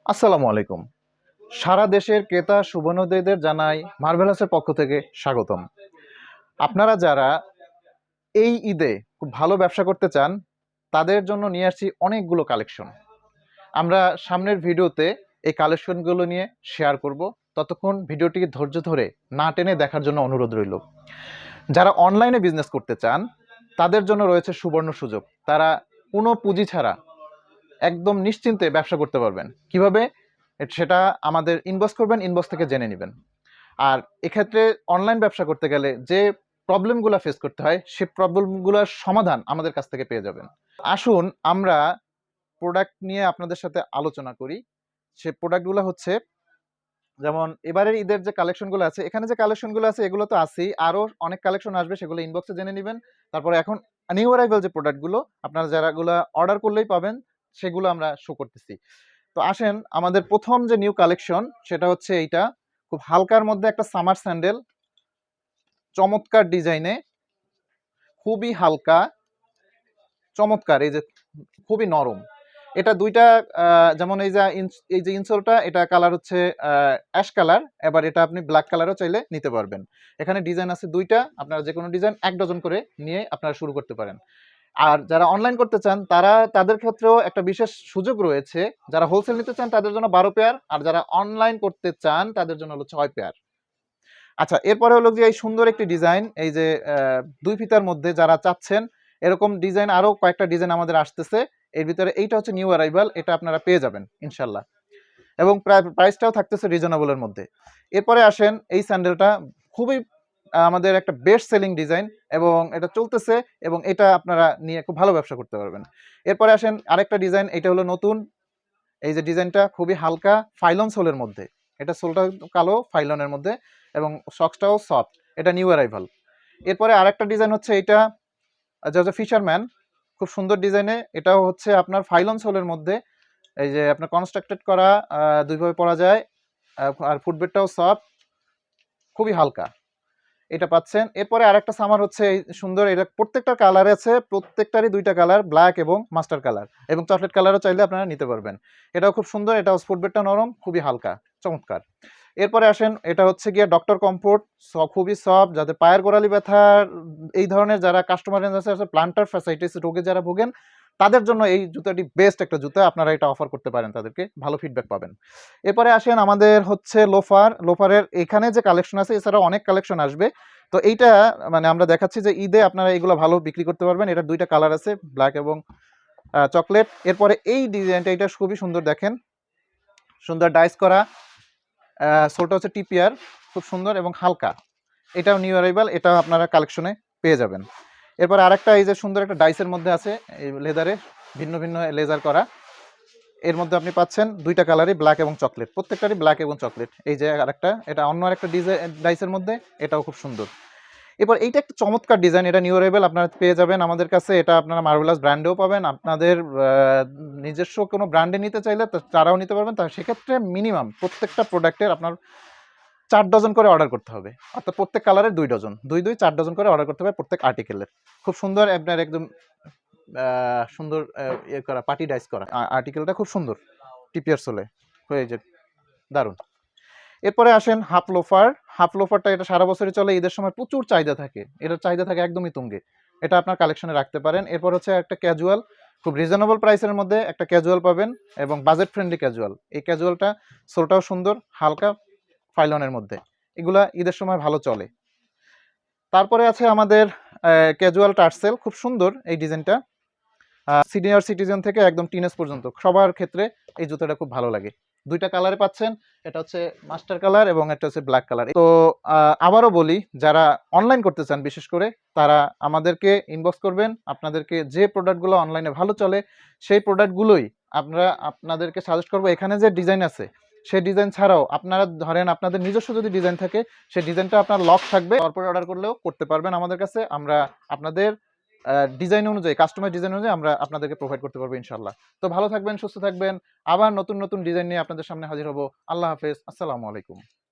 আসসালামু আলাইকুম। সারা দেশের ক্রেতা শুভানুদ্দায়ীদের জানাই মার্ভেলাসের পক্ষ থেকে স্বাগতম। আপনারা যারা এই ঈদে খুব ভালো ব্যবসা করতে চান, তাদের জন্য নিয়ে আসছি অনেকগুলো কালেকশন। আমরা সামনের ভিডিওতে এই কালেকশনগুলো নিয়ে শেয়ার করব। ততক্ষণ ভিডিওটিকে ধৈর্য ধরে না টেনে দেখার জন্য অনুরোধ রইল। যারা অনলাইনে বিজনেস করতে চান, তাদের জন্য রয়েছে সুবর্ণ সুযোগ। তারা কোনো পুঁজি ছাড়া একদম নিশ্চিন্তে ব্যবসা করতে পারবেন। কিভাবে? সেটা আমাদের ইনবক্স করবেন, ইনবক্স থেকে জেনে নেবেন। আর এক্ষেত্রে অনলাইন ব্যবসা করতে গেলে যে প্রবলেমগুলো ফেস করতে হয়, সে প্রবলেমগুলোর সমাধান আমাদের কাছ থেকে পেয়ে যাবেন। আসুন আমরা প্রোডাক্ট নিয়ে আপনাদের সাথে আলোচনা করি। সে প্রোডাক্টগুলো হচ্ছে, যেমন এবারের ঈদের যে কালেকশনগুলো আছে, এখানে যে কালেকশনগুলো আছে এগুলো তো আছেই, আরও অনেক কালেকশন আসবে, সেগুলো ইনবক্সে জেনে নেবেন। তারপরে এখন নিউ অ্যারাইভাল যে প্রোডাক্টগুলো আপনারা যারাগুলো অর্ডার করলেই পাবেন, সেগুলো আমরা শো করতেছি। তো আসেন, আমাদের প্রথম যে নিউ কালেকশন সেটা হচ্ছে এইটা। খুব হালকার মধ্যে একটা সামার স্যান্ডেল, চমৎকার ডিজাইনে, খুবই হালকা, চমৎকার। এই যে খুবই নরম, এটা দুইটা যেমন এই যে ইনসোলটা, এটা কালার হচ্ছে অ্যাশ কালার। এবার এটা আপনি ব্ল্যাক কালারও চাইলে নিতে পারবেন। এখানে ডিজাইন আছে দুইটা, আপনারা যে কোনো ডিজাইন 1 ডজন করে নিয়ে আপনারা শুরু করতে পারেন। আর যারা অনলাইন করতে চান, তাদের ক্ষেত্রেও একটা বিশেষ সুযোগ রয়েছে। যারা হোলসেল নিতে চান তাদের জন্য 12 পেয়ার, আর যারা অনলাইন করতে চান তাদের জন্য হলো 6 পেয়ার। আচ্ছা, এরপরে হলো যে এই সুন্দর একটি ডিজাইন, এই যে 2 ফিতার মধ্যে যারা চাচ্ছেন, এরকম ডিজাইন আরো কয়েকটা ডিজাইন আমাদের আসতেছে। এর ভিতরে এইটা হচ্ছে নিউ অ্যারাইভাল, এটা আপনারা পেয়ে যাবেন ইনশাল্লাহ। এবং প্রাইসটাও থাকতেছে রিজনেবলের মধ্যে। এরপরে আসেন, এই স্যান্ডেলটা খুবই আমাদের একটা বেস্ট সেলিং ডিজাইন, এবং এটা চলতেছে, এবং এটা আপনারা নিয়ে খুব ভালো ব্যবসা করতে পারবেন। এরপরে আসেন আরেকটা ডিজাইন, এটা হলো নতুন। এই যে ডিজাইনটা খুবই হালকা ফাইলন সোলের মধ্যে, এটা সোলটা কালো ফাইলনের মধ্যে, এবং সক্সটাও সফট, এটা নিউ অ্যারাইভাল। এরপরে আরেকটা ডিজাইন হচ্ছে এইটা, যা ফিশারম্যান, খুব সুন্দর ডিজাইনে, এটাও হচ্ছে আপনার ফাইলন সোলের মধ্যে। এই যে আপনার কনস্ট্রাক্টেড করা, দুইভাবে পরা যায়, আর ফুটবেডটাও সফট, খুবই হালকা, এটা পাচ্ছেন। এরপরে আরেকটা সামার হচ্ছে এই সুন্দর, এটা প্রত্যেকটা কালার আছে, প্রত্যেকটারই 2টা কালার, ব্ল্যাক এবং মাস্টার কালার, এবং চকলেট কালারও চাইলে আপনারা নিতে পারবেন। এটাও খুব সুন্দর, এটাও ফুটবেডটা নরম, খুবই হালকা, চমৎকার। এরপরে আসেন, এটা হচ্ছে গিয়ে ডক্টর কমফোর্ট, খুবই সফট, যাদের পায়ের গোড়ালি ব্যথার এই ধরনের যারা কাস্টমার আছে, প্লান্টার ফ্যাসাইটিস রোগে যারা ভোগেন, তাদের জন্য এই জুতাটি বেস্ট একটা জুতা, আপনারা এটা অফার করতে পারেন, তাদেরকে ভালো ফিডব্যাক পাবেন। এরপরে আসেন আমাদের হচ্ছে লোফারের এখানে যে কালেকশন আছে, এছাড়াও অনেক কালেকশন আসবে। তো এইটা মানে আমরা দেখাচ্ছি যে ঈদে আপনারা এগুলো ভালো বিক্রি করতে পারবেন। এটার 2টা কালার আছে, ব্ল্যাক এবং চকলেট। এরপরে এই ডিজাইনটা, এটা খুবই সুন্দর, দেখেন সুন্দর ডাইস করা, সোলটা হচ্ছে টিপিআর, খুব সুন্দর এবং হালকা, এটাও নিউ অ্যারাইভাল, এটাও আপনারা কালেকশনে পেয়ে যাবেন। এরপর আরেকটা এই যে সুন্দর একটা ডাইসের মধ্যে আছে, এই লেদারে ভিন্ন ভিন্ন লেজার করা, এর মধ্যে আপনি পাচ্ছেন 2টা কালারই, ব্ল্যাক এবং চকলেট, প্রত্যেকটারই ব্ল্যাক এবং চকলেট। এই যে আরেকটা, এটা অন্য আরেকটা ডাইসের মধ্যে, এটাও খুব সুন্দর। এবার এইটা একটা চমৎকার ডিজাইন, এটা নিউ অ্যারাইভাল, আপনারা পেয়ে যাবেন আমাদের কাছে। এটা আপনারা মার্ভেলাস ব্র্যান্ডেও পাবেন, আপনাদের নিজস্ব কোনো ব্র্যান্ডে নিতে চাইলে তারাও নিতে পারবেন। তা সেক্ষেত্রে মিনিমাম প্রত্যেকটা প্রোডাক্টের আপনার 4 ডজন করে অর্ডার করতে হবে, অর্থাৎ প্রত্যেক কালারের 2 ডজন, 4 ডজন করে অর্ডার করতে হবে প্রত্যেক আর্টিকেলের। খুব সুন্দর, আপনার একদম সুন্দর ইয়ে করা, পার্টি ডাইস করা আর্টিকেলটা, খুব সুন্দর, টিপিআর সোলে হয়ে যে দারুণ। এরপরে আসেন হাফ লোফারটা, এটা সারা বছরই চলে, ঈদের সময় প্রচুর চাহিদা থাকে, এটার চাহিদা থাকে একদমই তুঙ্গে, এটা আপনার কালেকশনে রাখতে পারেন। এরপর হচ্ছে একটা ক্যাজুয়াল, খুব রিজনেবল প্রাইসের মধ্যে একটা ক্যাজুয়াল পাবেন, এবং বাজেট ফ্রেন্ডলি ক্যাজুয়াল। এই ক্যাজুয়ালটা সোলটাও সুন্দর, হালকা ফাইলনের মধ্যে, এগুলা ঈদের সময় ভালো চলে। তারপরে আছে আমাদের ক্যাজুয়াল টার্সেল, খুব সুন্দর এই ডিজাইনটা, সিনিয়র সিটিজেন থেকে একদম টিনেজ পর্যন্ত সবার ক্ষেত্রে এই জুতোটা খুব ভালো লাগে। 2টা কালারে পাচ্ছেন, এটা হচ্ছে মাস্টার কালার এবং এটা হচ্ছে ব্ল্যাক কালার। তো আবারও বলি, যারা অনলাইন করতে চান বিশেষ করে, তারা আমাদেরকে ইনবক্স করবেন। আপনাদেরকে যে প্রোডাক্টগুলো অনলাইনে ভালো চলে, সেই প্রোডাক্টগুলোই আপনাদেরকে সাজেস্ট করবো। এখানে যে ডিজাইন আছে, সেই ডিজাইন ছাড়াও আপনারা ধরেন আপনাদের নিজস্ব যদি ডিজাইন থাকে, সেই ডিজাইনটা আপনার লক থাকবে, তারপরে অর্ডার করলেও করতে পারবেন আমাদের কাছে। আমরা আপনাদের ডিজাইন অনুযায়ী, কাস্টমাইজ ডিজাইন অনুযায়ী আমরা আপনাদেরকে প্রোভাইড করতে পারবো ইনশাল্লাহ। তো ভালো থাকবেন, সুস্থ থাকবেন, আবার নতুন নতুন ডিজাইন নিয়ে আপনাদের সামনে হাজির হব। আল্লাহ হাফেজ, আসসালামু আলাইকুম।